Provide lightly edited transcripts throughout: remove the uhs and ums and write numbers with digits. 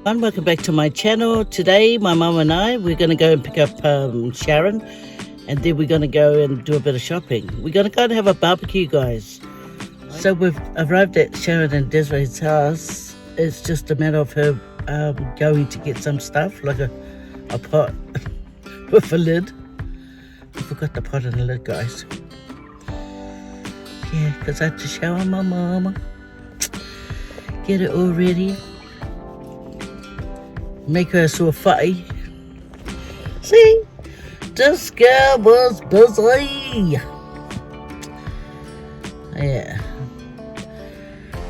Welcome back to my channel. Today my mum and I, we're going to go and pick up Sharon, and then we're going to go and do a bit of shopping. We're going to go and have a barbecue, guys. So we've arrived at Sharon and Desiree's house. It's just a matter of her going to get some stuff, like a pot with a lid. I forgot the pot and the lid, guys. Yeah, because I had to shower my mama, get it all ready, make her so Faye. See, this girl was busy. Yeah.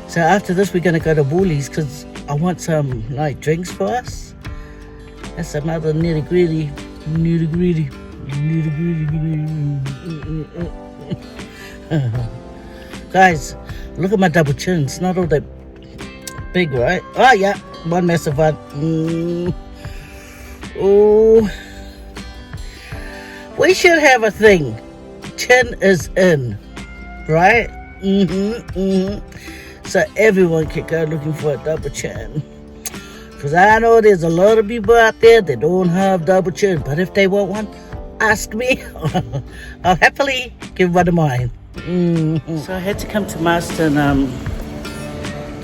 So after this, we're gonna go to Woolies because I want some like drinks for us. That's some other nitty gritty. Guys, look at my double chin. It's not all that big, right? Oh yeah, one massive one. Oh, we should have a thing. Chin is in, right? So everyone can go looking for a double chin. Because I know there's a lot of people out there that don't have double chin. But if they want one, ask me. I'll happily give one of mine. So I had to come to Marston to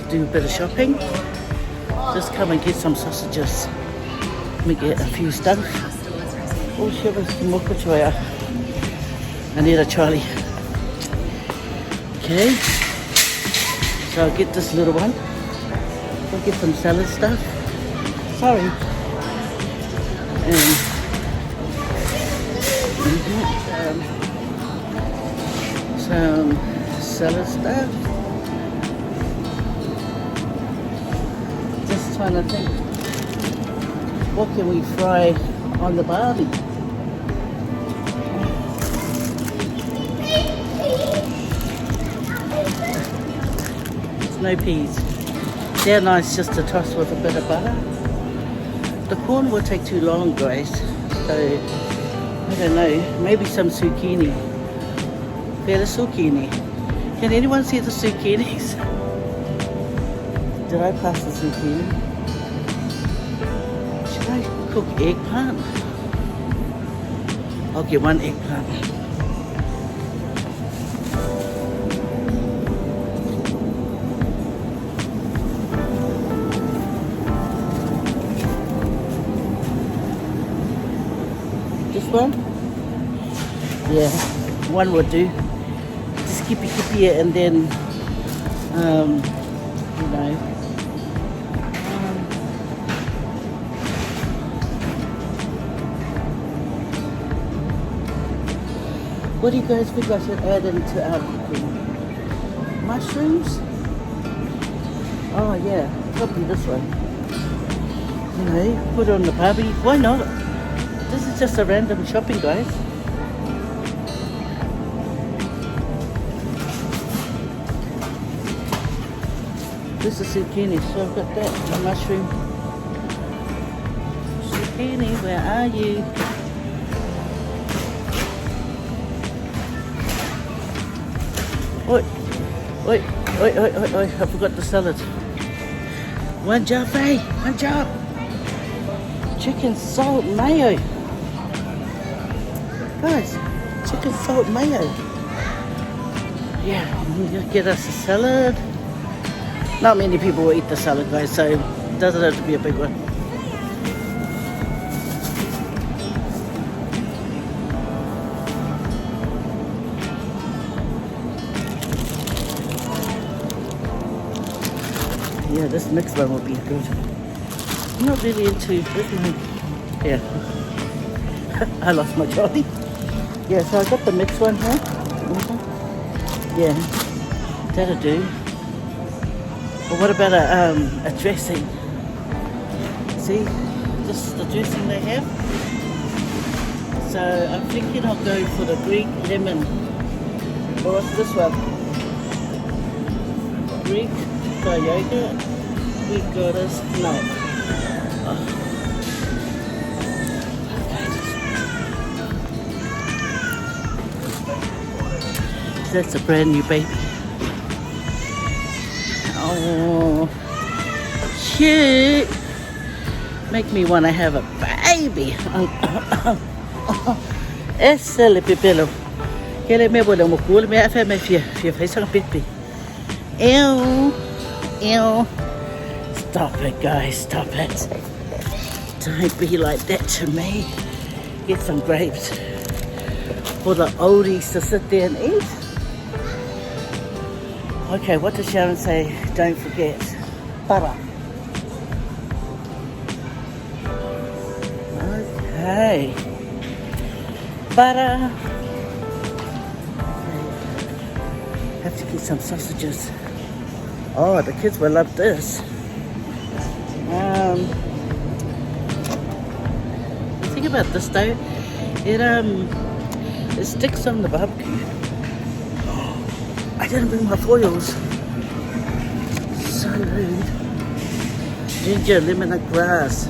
do a bit of shopping. Just come and get some sausages. Let me get a few stuff. Oh, shivers to Mokuchoya. I need a Charlie. Okay. So I'll get this little one. I'll get some salad stuff. Sorry. And some salad stuff. Just trying to think, what can we fry on the barbie? There's no peas. They're nice just to toss with a bit of butter. The corn will take too long, guys. So I don't know, maybe some zucchini. Where's the zucchini? Can anyone see the zucchinis? Did I pass the zucchini? Should I cook eggplant? I'll get one eggplant. This one? Yeah, one would do. Just keep it and then, you know. What do you guys think I should add into our cooking? Mushrooms? Oh yeah, probably this one. You know, put it on the barbie. Why not? This is just a random shopping, guys. This is zucchini, so I've got that, a mushroom. Zucchini, where are you? Oi, oi, oi, oi, oi, oi, I forgot the salad. One job, Faye, one job. Chicken salt mayo. Guys, chicken salt mayo. Yeah, I'm gonna get us a salad. Not many people will eat the salad, guys, so it doesn't have to be a big one. Yeah, this mixed one will be good. I'm not really into this one. Yeah. I lost my Charlie. Yeah, so I got the mixed one here. Yeah, that'll do. But what about a dressing? See, this is the dressing they have. So I'm thinking I'll go for the Greek lemon. Or what's this one? Greek yogurt. Greek goddess. No. Oh. That's a brand new baby. Oh, shit. Make me want to have a baby. Ese le pipelo. Que le me vuelve muy cool. Me hace me fie face on pipi. Ew. Ew. Stop it, guys. Stop it. Don't be like that to me. Get some grapes for the oldies to sit there and eat. Okay, what does Sharon say? Don't forget butter. Okay. Butter. Have to get some sausages. Oh, the kids will love this. The thing about this though, it sticks on the barbecue. I didn't bring my foils. So rude. Ginger, lemon, and grass.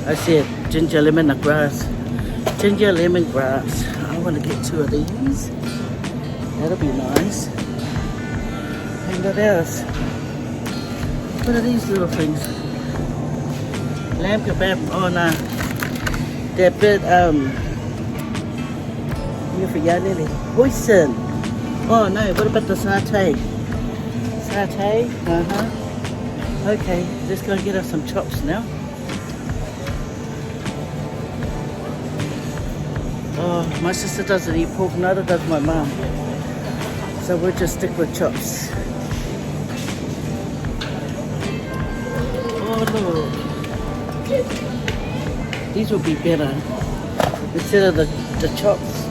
I said ginger, lemon, and grass. Ginger, lemon, grass. I want to get 2 of these. That'll be nice. And what else? What are these little things? Lamb kebab. Oh no. They're a bit here for Lily. Hoisin. Oh no, what about the satay? Satay? Okay, let's go and get us some chops now. Oh, my sister doesn't eat pork, neither does my mum. So we'll just stick with chops. Oh look. These will be better instead of the chops.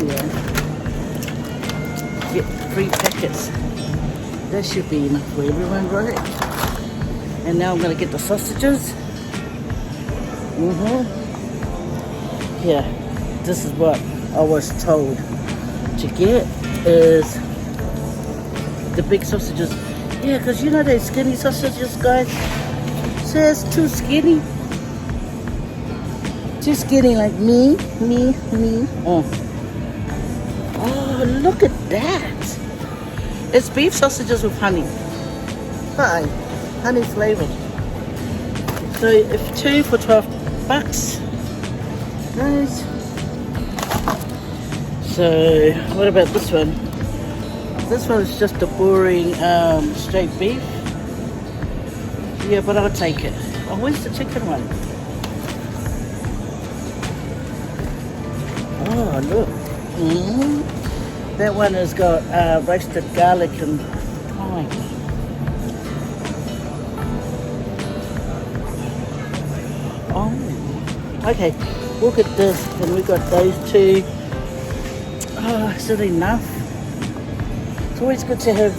Yeah. Get 3 packets. That should be enough for everyone, right? And now I'm going to get the sausages. Yeah, this is what I was told to get is the big sausages. Yeah, because you know those skinny sausages, guys? Says too skinny. Too skinny like me. Oh, look at that. It's beef sausages with honey. Fine. Honey flavored. So if 2 for $12. Nice. So what about this one? This one is just a boring straight beef. Yeah, but I'll take it. Oh, where's the chicken one? Oh, look. That one has got roasted garlic and thyme. Oh, okay. Look at this. And we got those 2. Oh, is it enough? It's always good to have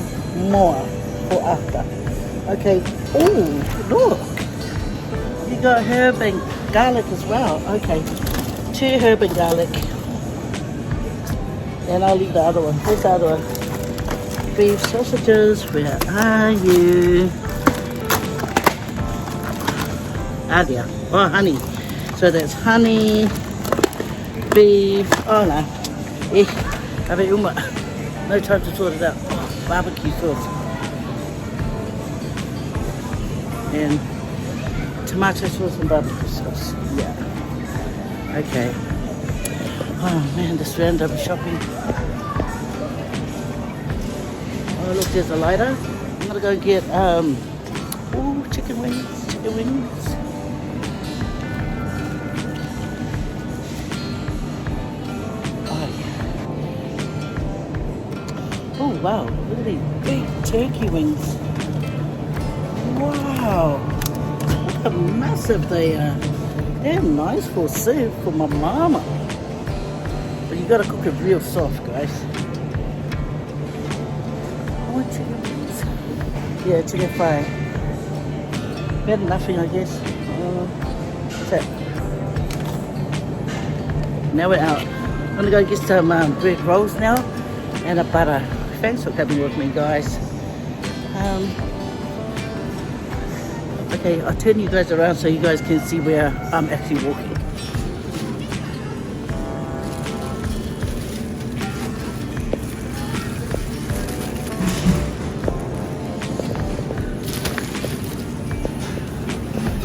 more for after. Okay. Oh, look. You got herb and garlic as well. Okay. 2 herb and garlic. And I'll leave the other one. Where's the other one? Beef sausages. Where are you? Ah, there. Oh, honey. So that's honey, beef. Oh no. No time to sort it out. Barbecue sauce. And tomato sauce and barbecue sauce. Yeah. Okay. Oh man, this random shopping. Oh look, there's a lighter. I'm gonna go get chicken wings. Oh wow, look at these big turkey wings. Wow, look how massive they are. They're nice for soup for my mama. But you gotta cook it real soft, guys. Oh, chicken wings. Yeah, chicken fry. Better than nothing, I guess. What's that? Now we're out. I'm gonna go get some bread rolls now and a butter. Thanks for coming with me, guys. Okay, I'll turn you guys around so you guys can see where I'm actually walking.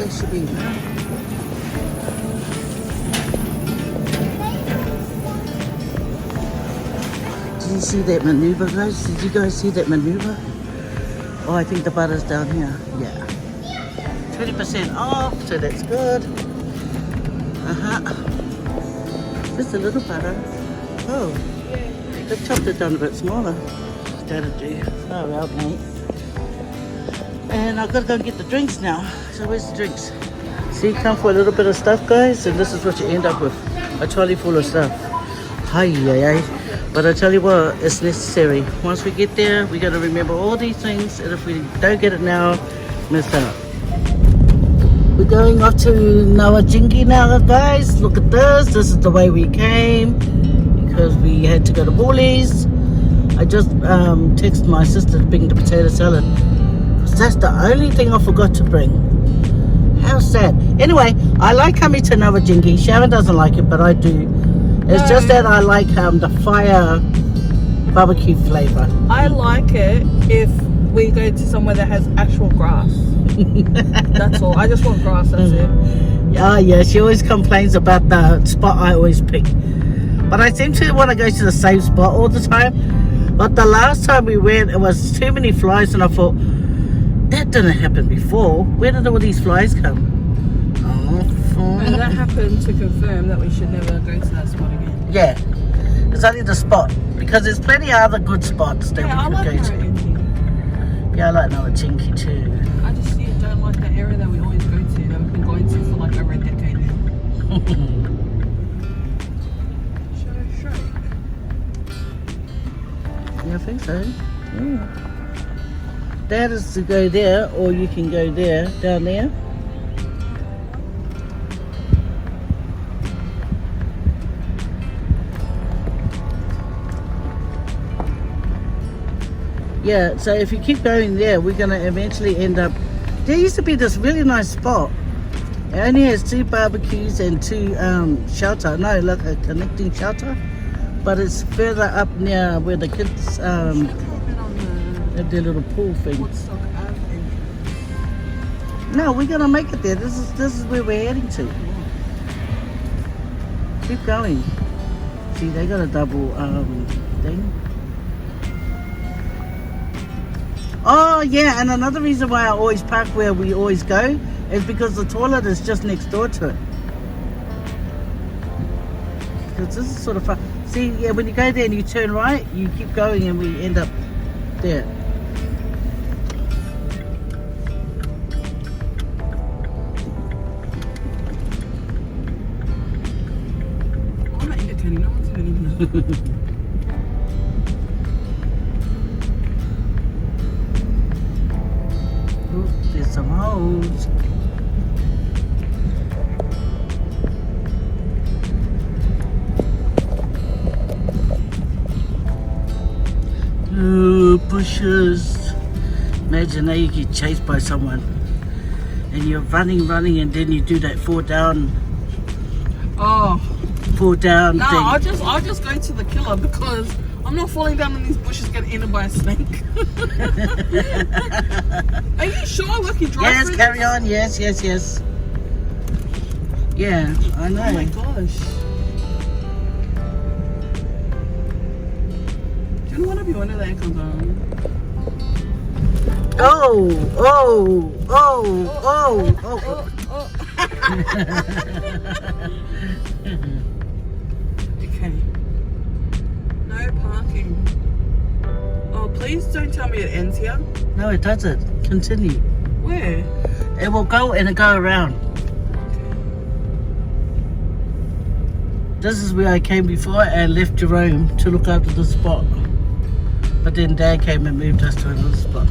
they should be. Did you see that maneuver, guys? Did you guys see that maneuver? Oh, I think the butter's down here. Yeah. 20% off, so that's good. Just a little butter. Oh, they've chopped it down a bit smaller. That'll do. Oh, well, mate. And I've got to go and get the drinks now. So where's the drinks? See, you come for a little bit of stuff, guys, and this is what you end up with. A trolley full of stuff. Hi. But I tell you what, it's necessary. Once we get there, we got to remember all these things, and if we don't get it now, miss out. We're going off to Nawajingi now, guys. Look at this. This is the way we came because we had to go to Woolies. I just texted my sister to bring the potato salad because that's the only thing I forgot to bring. How sad. Anyway, I like coming to Nawajingi. Sharon doesn't like it, but I do. It's just that I like the fire barbecue flavor. I like it if we go to somewhere that has actual grass. That's all. I just want grass, that's it. Yeah, she always complains about the spot I always pick. But I seem to want to go to the same spot all the time. But the last time we went, it was too many flies, and I thought, that didn't happen before. Where did all these flies come? And that happened to confirm that we should never go to that spot again. Yeah, it's only the spot because there's plenty of other good spots that we could go to. Yeah, I like Nawajingi too. I just don't like that area that we always go to, that we've been going to for like over a decade now. Sure. Yeah, I think so. Yeah. That is to go there, or you can go there, down there. Yeah, so if you keep going there, we're going to eventually end up... There used to be this really nice spot. It only has 2 barbecues and 2 shelter. No, like a connecting shelter. But it's further up near where the kids have their little pool thing. No, we're going to make it there. This is where we're heading to. Keep going. See, they got a double thing. Oh yeah, and another reason why I always park where we always go is because the toilet is just next door to it. Because this is sort of fun. See, yeah, when you go there and you turn right, you keep going and we end up there. I'm not indicating, no one's turning. There's some holes. Ooh, bushes. Imagine now you get chased by someone and you're running and then you do that fall down thing. No, I'll just go to the killer because I'm not falling down in these bushes getting eaten by a snake. Are you sure we can drive? Yes, carry on. Yes. Yeah, I know. Oh my gosh. Do you want to be one of the comes on? Oh. Okay. No parking. Oh, please don't tell me it ends here. No, it doesn't. Continue. Where? It will go and it go around. This is where I came before and left Jerome to look after the spot. But then Dad came and moved us to another spot.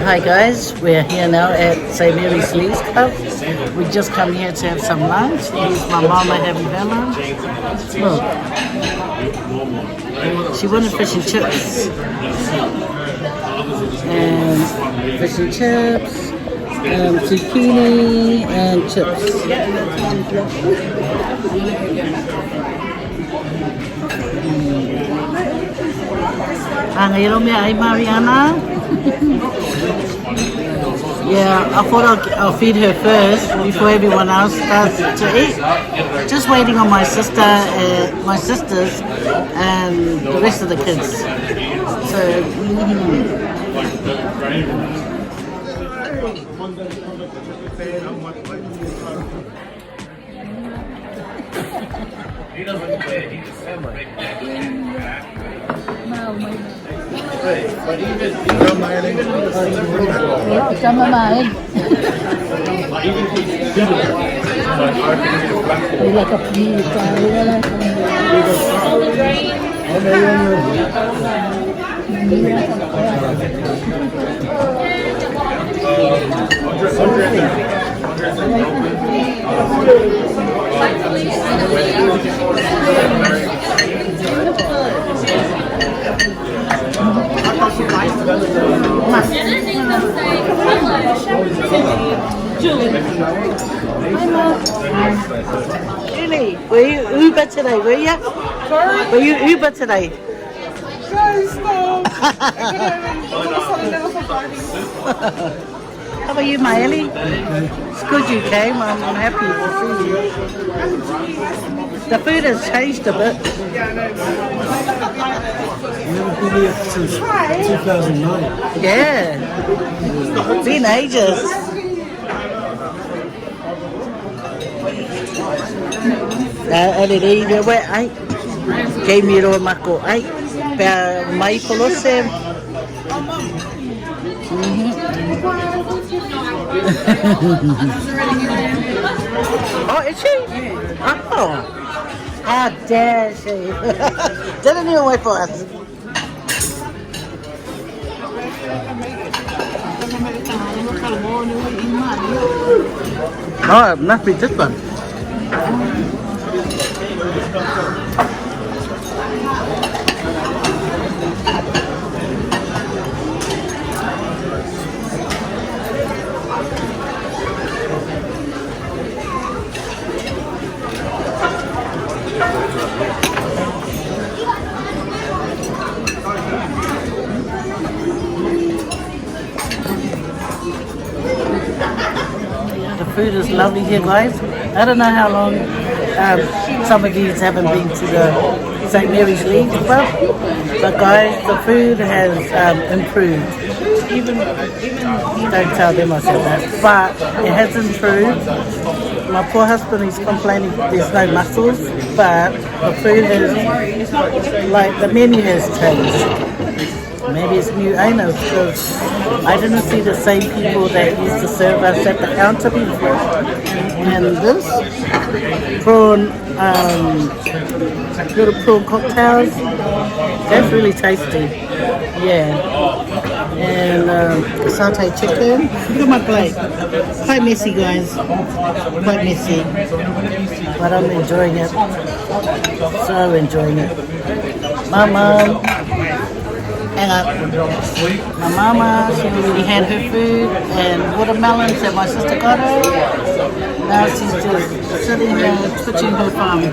Hi guys, we're here now at St. Mary's Lee's Club. We just come here to have some lunch. Here's my mama having her lunch. Look. She wanted fish and chips. And fish and chips, zucchini and chips. Ngayon may ay Mariana. Yeah, I thought I'll feed her first before everyone else starts to eat. Just waiting on my sisters and the rest of the kids. So, He doesn't play, he just like but even Sama main. Wala ka pita, wala ka. Julie, were you Uber today, were you? Sorry? Were you Uber today? Guys, no. How about you, Maeli? It's good you came. I'm happy to see you. The food has changed a bit. Never been here since 2009. Yeah. Been ages. Already there were eight. Came here on Mako eight. By my Colosseum. Oh, is she? Oh. How dare she? Didn't even wait for us. Oh, must be this one. The food is lovely here, guys. I don't know how long some of you haven't been to the St. Mary's Lee's Club, but guys, the food has improved. Even don't tell them I said that, but it has improved. My poor husband is complaining there's no mussels, but the food has, like the menu has changed. Maybe it's new owners because I didn't see the same people that used to serve us at the counter before. And this prawn, little prawn cocktails, that's really tasty. Yeah. And satay chicken. Look at my plate. Quite messy, guys. Quite messy. But I'm enjoying it. So enjoying it. My mom. Hang up. My mama, she already had her food and watermelons that my sister got her. Now she's just sitting here twitching her thumb.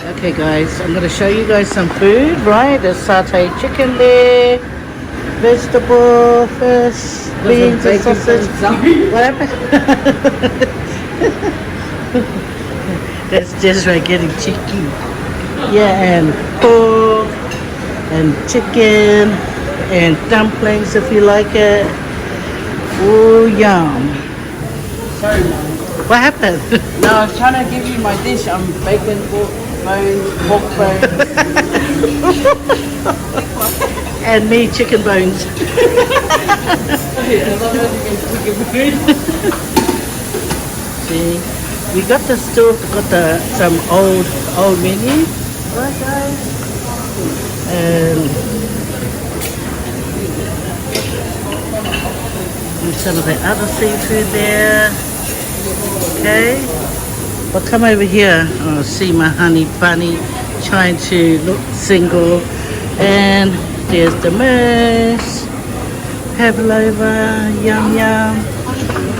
Okay guys, I'm going to show you guys some food, right? There's satay chicken there, vegetable, fish, beans and sausage. What happened? That's just right, getting cheeky. Yeah, and pork, and chicken, and dumplings if you like it. Oh, yum. Sorry, Mom. What happened? No, I was trying to give you my dish. I'm bacon, pork bone. and me chicken bones. See, we got the store, got some old menu, right guys? And some of the other seafood there. Okay, but come over here. Oh, see my honey bunny trying to look single. And there's the moose, pavlova, yum yum,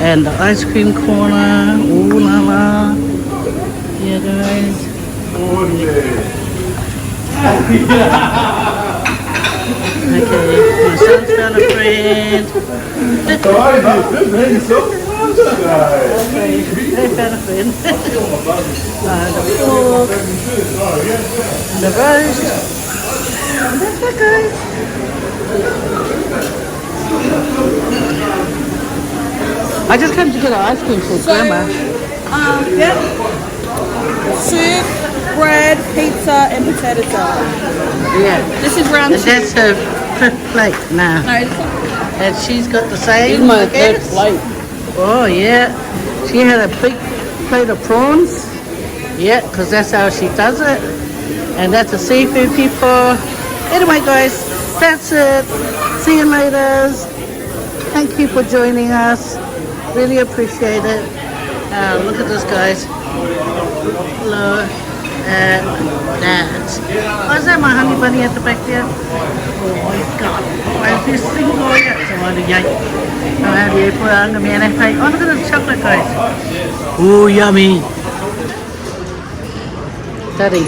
and the ice cream corner. Ooh la la. Yeah, guys. Okay, my son's found a friend. Okay, they found a friend. The pork, the roast. And that's it, guys. I just came to get an ice cream for Grandma. Yeah. Soup, bread, pizza, and potato salad. Yeah. This is round And two. that's her fifth plate now. No, it's not. And she's got the same. This is my I third guess. flight. Oh, yeah. She had a big plate of prawns. Yeah, because that's how she does it. And that's the seafood, people. Anyway, guys, that's it. See you later. Thank you for joining us. Really appreciate it. Look at this, guys. Hello. And that. Oh, is that my honey bunny at the back there? Oh my God. Why is this thing going up? So I do oh, look at the chocolate, guys. Oh, yummy. Daddy.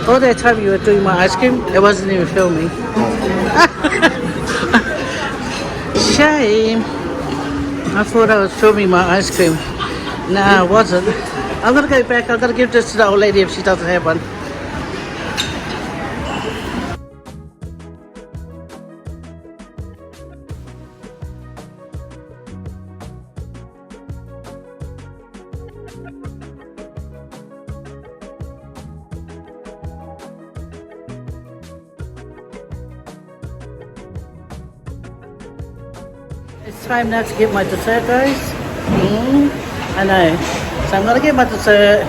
All that time you were doing my ice cream, it wasn't even filming. Shame. I thought I was filming my ice cream. No, I wasn't. I'm gonna go back. I'm gonna give this to the old lady if she doesn't have one. It's time now to get my dessert, guys. I know. So I'm gonna get my dessert.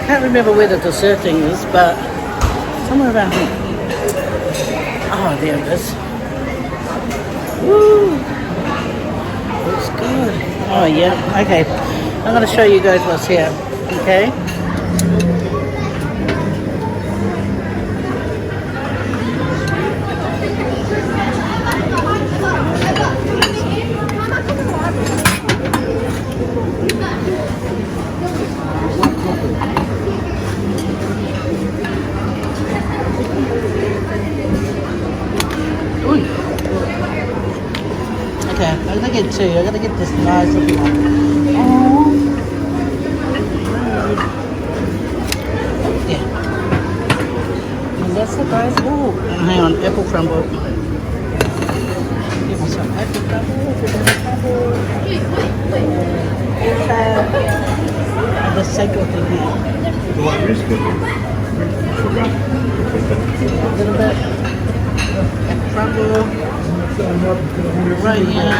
Can't remember where the dessert thing is, but somewhere around here. Oh, there it is. Woo! Looks good. Oh yeah. Okay. I'm gonna show you guys what's here. Okay. Okay, I'm gonna get two. I'm gonna get this nice looking one. Oh. Yeah. And that's it, guys. Oh, hang on, apple crumble. Give me some apple crumble. And the cycle thing here. A little bit. Apple crumble. Right here.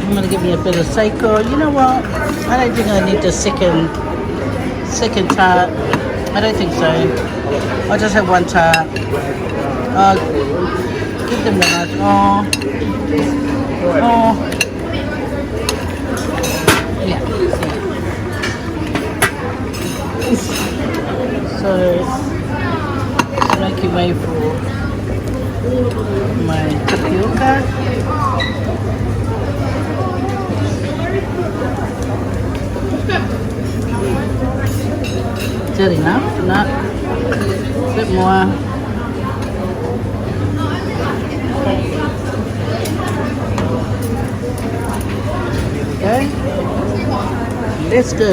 I'm gonna give me a bit of Seiko. You know what? I don't think I need the second tart. I don't think so. I'll just have one tart. Give them the large. Oh. Yeah. So. Thank you, May, for my tapioca. Is that enough? No. A bit more. Okay. Let's go.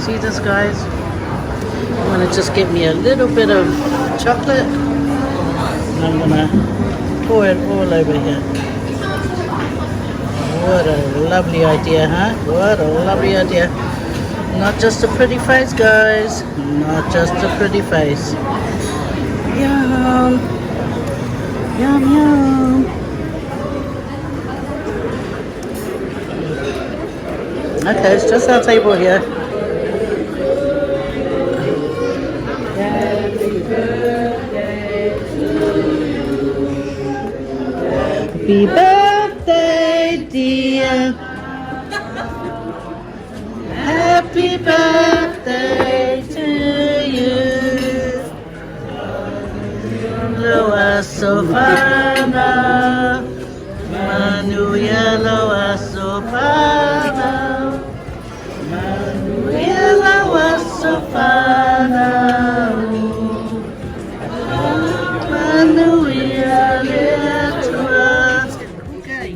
See this, guys? I'm gonna just get me a little bit of chocolate and I'm gonna pour it all over here. What a lovely idea, huh? What a lovely idea. Not just a pretty face, guys. Not just a pretty face. Yum. Yum, yum. Okay, it's just our table here. Happy birthday, dear. Happy birthday to you. Loa Sofana. Manuya Loa Sofana. Manuya Loa Sofana. Manuya Loa. Okay.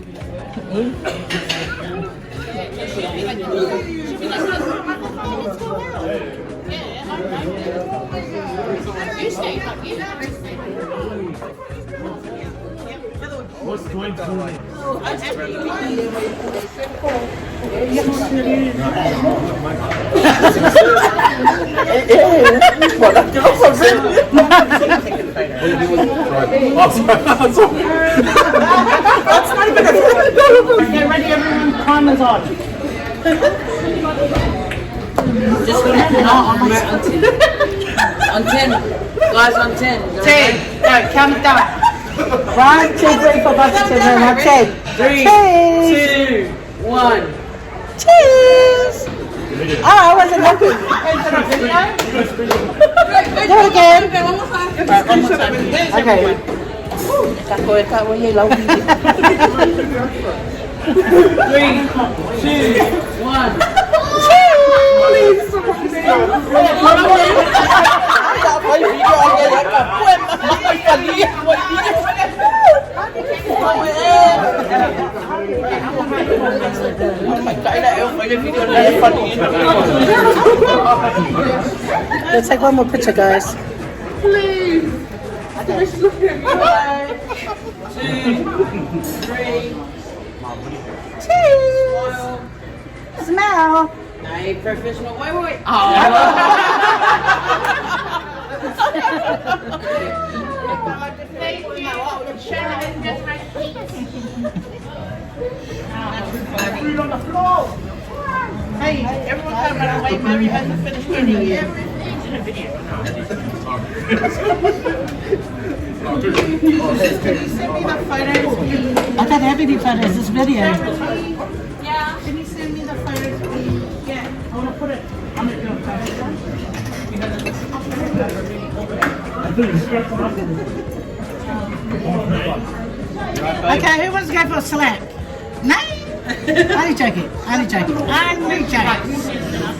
What's going on? Get ready, everyone. Cameras on. Just on 10. Guys, on 10. 10. No, count it down. 1, 2, 3, 4, 5, 6, 7, 8, 9, 10. 3, 2, 1. Cheers! Oh, I wasn't looking. Do it again. Right, one more time. Okay. Three, 2, 1. Let's take one more picture, guys. Please. 1, 2, 3. Cheers. Smell. Nice professional. Wait. Oh. Thank you. Food on the floor. Hey, everyone talking about the way Mary hasn't finished eating yet. Can you send me the photos, please? I don't have any photos, this video. Yeah. Can you send me the photos, please? Yeah. I want to put it on the girl photo. Okay, who wants to go for a slap? No? Only joking.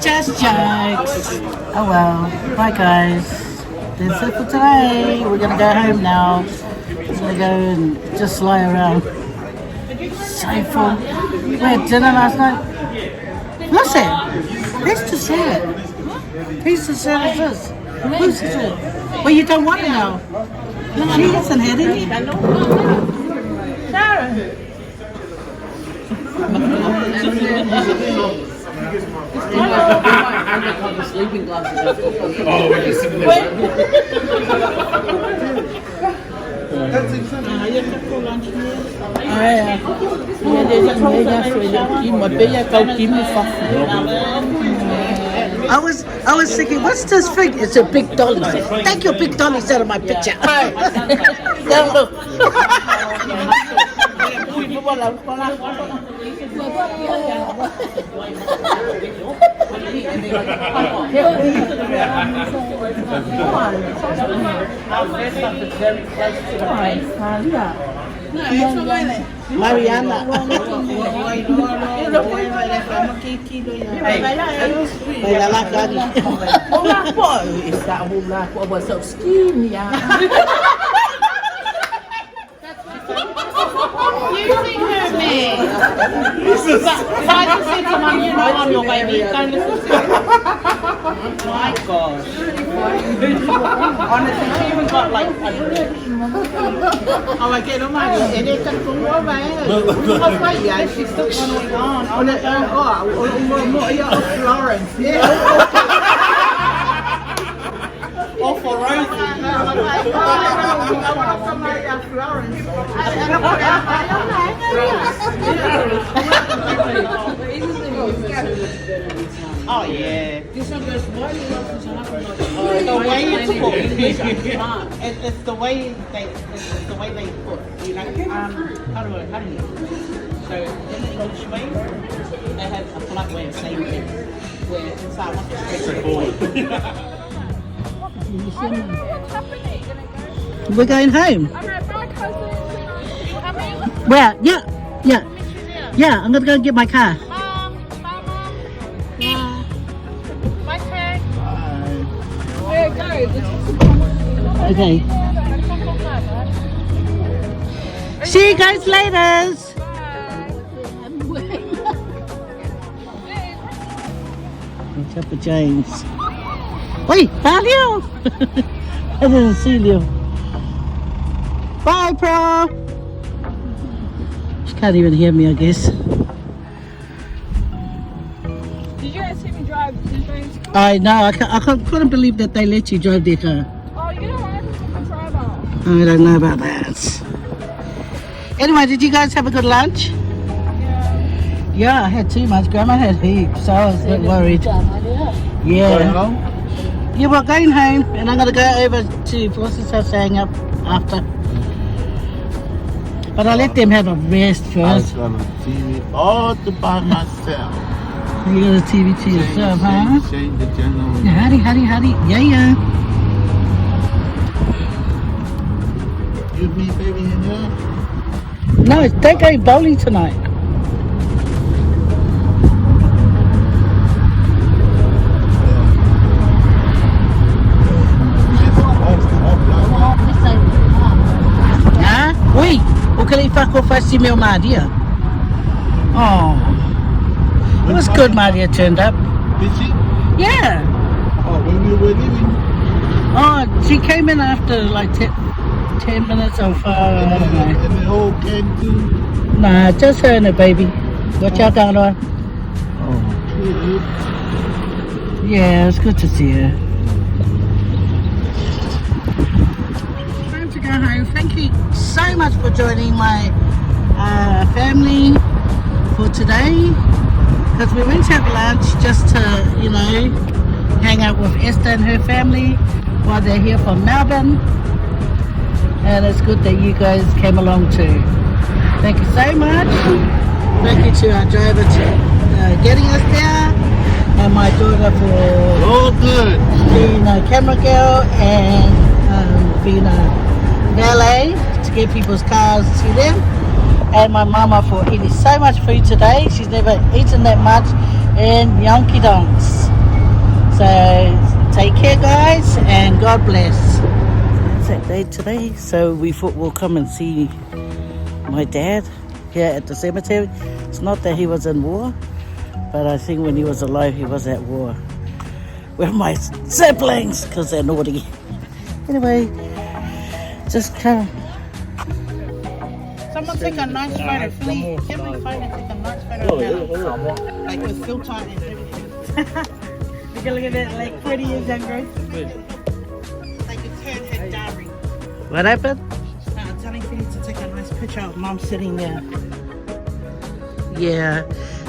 Just jokes. Oh well. Bye guys. That's it for today. We're gonna go home now. We're gonna go and just lie around. So full. We had dinner last night. Listen, who's to say it? Who's to say it is? Who's to say it? Well, you don't want to know. She hasn't had any. Sarah. Sleeping glasses. I was thinking, what's this thing? It's a big dolly. Take your big dollies out of my picture. Don't look. Mariana. So skinny. Using her man. But I just said to Mum, you know I'm your baby. Don't listen to her. My gosh. Honestly, she even got like oh my god, oh my god, it is cũng quá bé. Không phải vậy, she's still going on. Oh, Florence. Yeah. Oh, for Rosie. Oh yeah. The way it's put, it's the way they put. You know, how do you? So in the English way, they have a polite way of saying things, where inside wants to stretch it forward. We're going home. Where? Yeah. I'm gonna go get my car. Okay. See you guys later. What's up with James? Wait, Leo! I didn't see Leo. Bye, Pro! She can't even hear me, I guess. Did you guys see me drive the James car? I know, I couldn't believe that they let you drive their car. Oh, you know what? I'm driver. I don't know about that. Anyway, did you guys have a good lunch? Yeah, I had too much. Grandma had heaps, so I was a bit worried. Yeah. Yeah, we're going home, and I'm going to go over to Force's house to hang up after. But I let them have a rest first. I got a TV all by myself. You got a TV to yourself, huh? Change the channel. Yeah, hurry. Yeah. You me baby in there? No, they're going bowling tonight. Ui, o que ele faz de meu Maria? Oh, it was good. Maria turned up. Did she? Yeah. Oh, when we were leaving. Oh, she came in after like 10 minutes or 5. I don't know. And the whole came too. Nah, just her and the baby. What y'all going on? Oh, good. Yeah, it's good to see her. Time to go home. Thank you so much for joining my family for today. Because we went to have lunch just to, you know, hang out with Esther and her family while they're here from Melbourne. And it's good that you guys came along too. Thank you so much. Thank you to our driver to getting us there, and my daughter for Oh, good. being a camera girl and being a valet to get people's cars to them, and my mama for eating so much food today. She's never eaten that much in Yonky Donks. So take care, guys, and God bless. It's that day today, so we thought we'll come and see my dad here at the cemetery. It's not that he was in war, but I think when he was alive he was at war with my siblings because they're naughty. Anyway, just come. Someone take a nice photo, please. Give me phone and take a nice photo now. Like with filter and everything. You can look at it like 20 years younger. Like a 10-head diary. What happened? I'm telling Faye to take a nice picture of Mom sitting there. Yeah.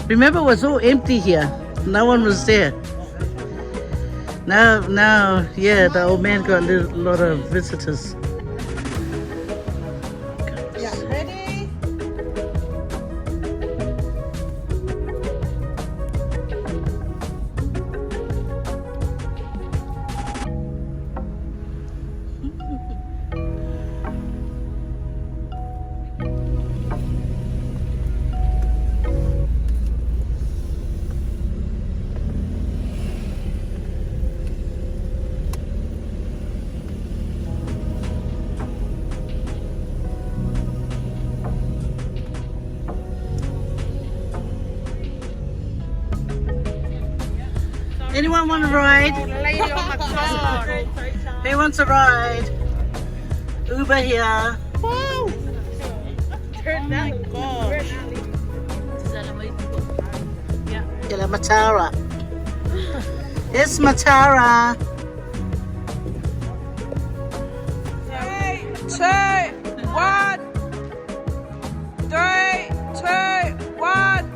Remember, it was all empty here. No one was there. Now, yeah, the old man got a lot of visitors. Yeah, ready? Anyone want a ride? Lady on my car. Who wants a ride? Uber here. Turn that gosh. Kila Matara. It's Matara. 3, 2, 1. 3, 2, 1.